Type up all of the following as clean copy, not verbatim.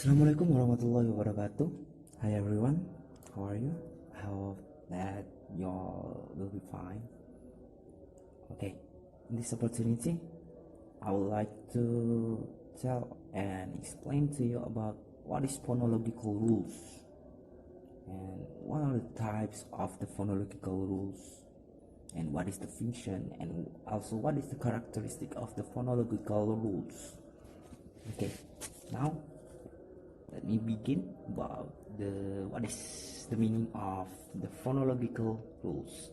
Assalamualaikum warahmatullahi wabarakatuh. Hi everyone, how are you? I hope that you all will be fine. Okay, in this opportunity, I would like to tell and explain to you about what is phonological rules and what are the types of the phonological rules and what is the function and also what is the characteristic of the phonological rules. Okay, now let me begin about what is the meaning of the phonological rules.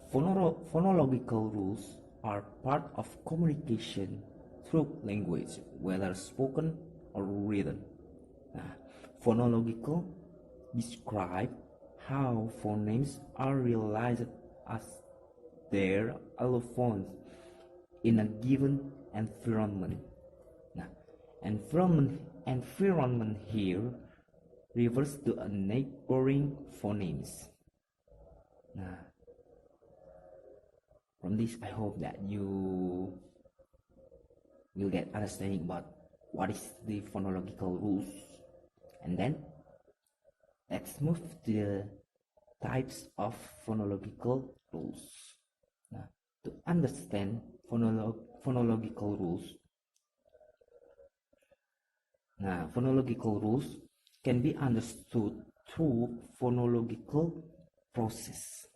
Phonological rules are part of communication through language, whether spoken or written. Phonological describe how phonemes are realized as their allophones in a given environment. Environment here refers to a neighboring phonemes. From this, I hope that you will get understanding about what is the phonological rules. And then let's move to the types of phonological rules. To understand phonological rules, phonological rules can be understood through phonological process.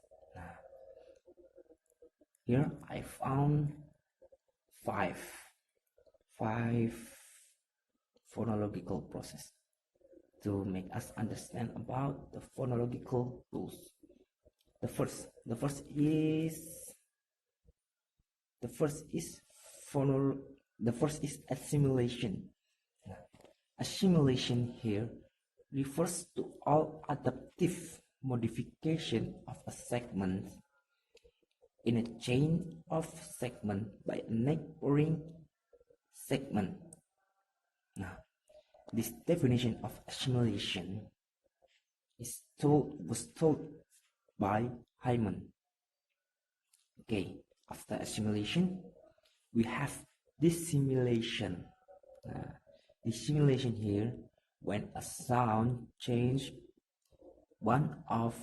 Here I found five phonological process to make us understand about the phonological rules. The first is assimilation. Assimilation here refers to all adaptive modification of a segment in a chain of segments by a neighboring segment. Now, this definition of assimilation was told by Hyman. Okay, after assimilation, we have dissimilation. Dissimilation here, when a sound change one of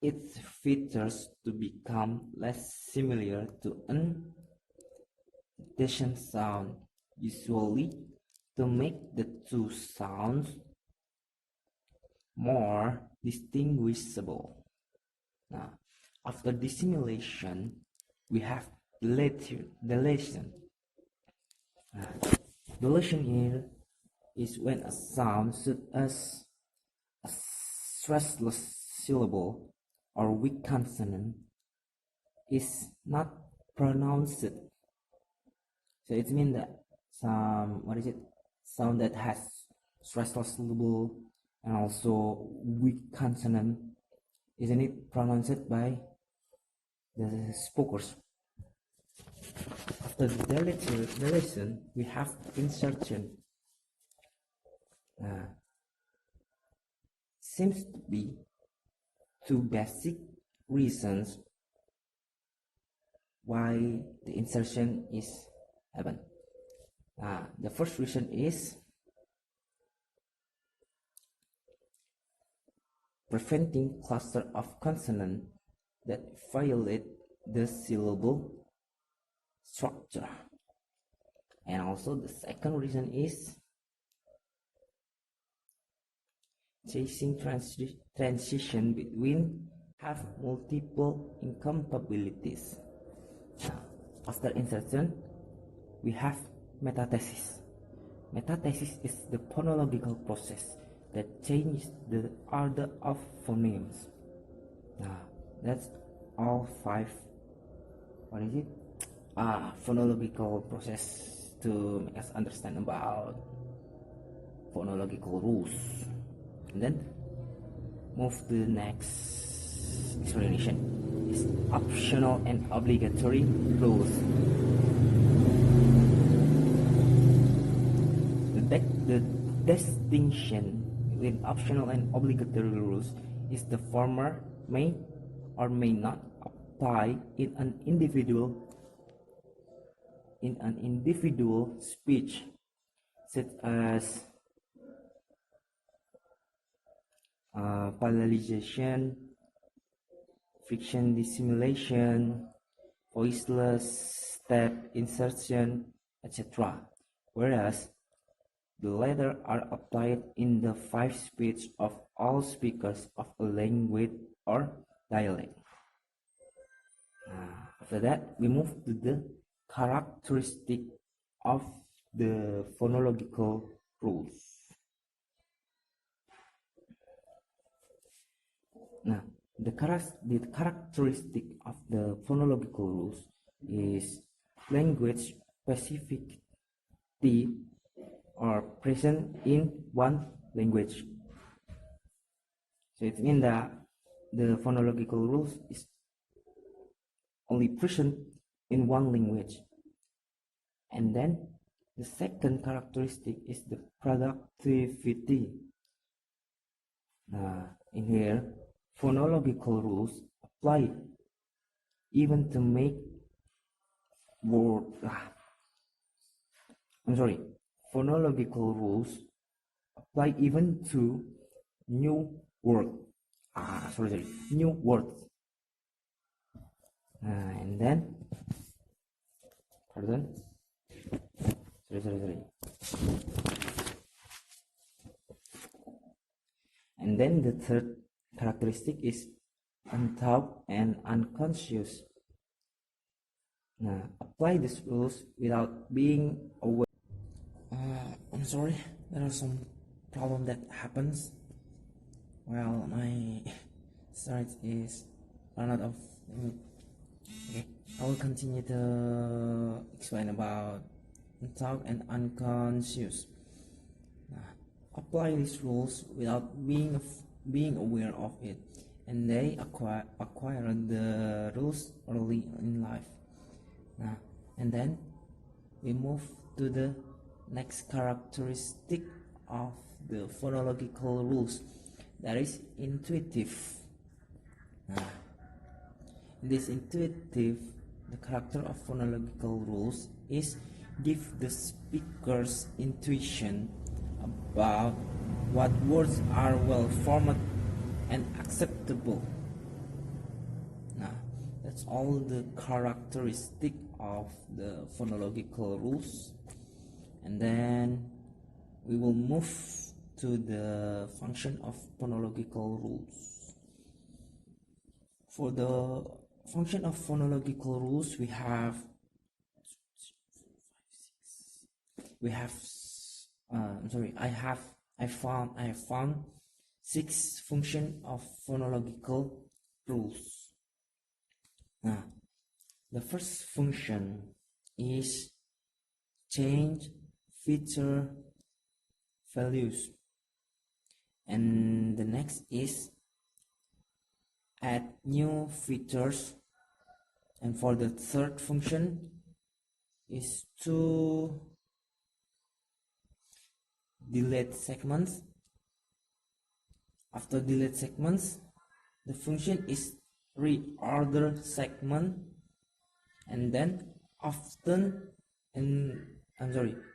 its features to become less similar to an adjacent sound, usually to make the two sounds more distinguishable. Now, after dissimilation, we have deletion. Deletion here is when a sound such as a stressless syllable or weak consonant is not pronounced. So it means that sound that has stressless syllable and also weak consonant, isn't it pronounced by the speakers? After the deletion, we have insertion. Seems to be two basic reasons why the insertion is happen. The first reason is preventing cluster of consonants that violate the syllable structure. And also the second reason is chasing transition between have multiple incompatibilities. After insertion, we have metathesis. Metathesis is the phonological process that changes the order of phonemes. That's all five. Phonological process to make us understand about phonological rules. And then move to the next explanation. Is optional and obligatory rules. The distinction between optional and obligatory rules is the former may or may not apply in an individual speech, such as parallelization, friction dissimulation, voiceless step insertion, etc. Whereas the latter are applied in the 5 speech of all speakers of a language or dialect. After that, we move to the characteristic of the phonological rules. Now, the characteristic of the phonological rules is language specificity or present in one language. So it means that the phonological rules is only present in one language. And then the second characteristic is the productivity. In here, phonological rules apply even to make word. Phonological rules apply even to new word. New words. And then, pardon. Sorry. And then the third characteristic is untaught and unconscious. Now, apply these rules without being aware. I'm sorry, there are some problem that happens. Well, my start is run out of. Okay, I will continue to explain about untaught and unconscious. Apply these rules without being aware of it, and they acquire the rules early in life. And then we move to the next characteristic of the phonological rules, that is intuitive. This intuitive, the character of phonological rules is give the speaker's intuition about what words are well formed and acceptable. Now, that's all the characteristic of the phonological rules. And then we will move to the function of phonological rules. For the function of phonological rules, I have found 6 functions of phonological rules. Now, the first function is change feature values, and the next is add new features, and for the third function is to delete segments. After delete segments, the function is reorder segment, and then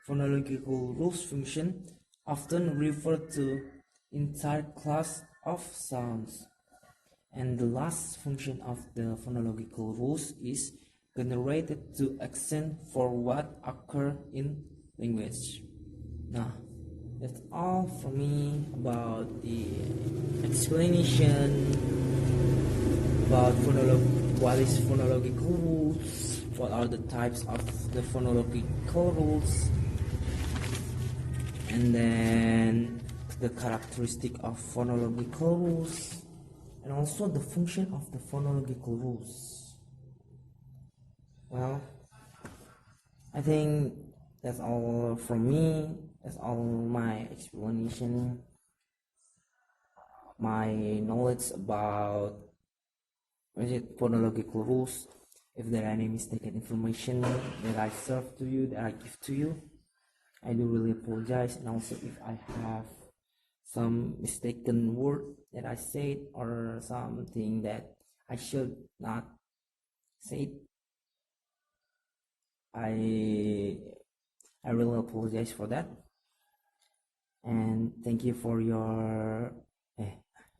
phonological rules function often refer to entire class of sounds. And the last function of the phonological rules is generated to accent for what occur in language. Now, that's all for me about the explanation about what is phonological rules, what are the types of the phonological rules, and then the characteristic of phonological rules, and also the function of the phonological rules. Well, I think that's all from me. That's all my explanation, my knowledge about phonological rules. If there are any mistaken information that I serve to you, that I give to you, I do really apologize. And also if I have some mistaken word that I said or something that I should not say, I really apologize for that. and thank you for your eh,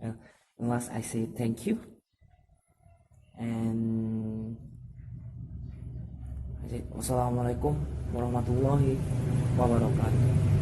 uh, unless I say thank you, and I say wassalamualaikum warahmatullahi wabarakatuh.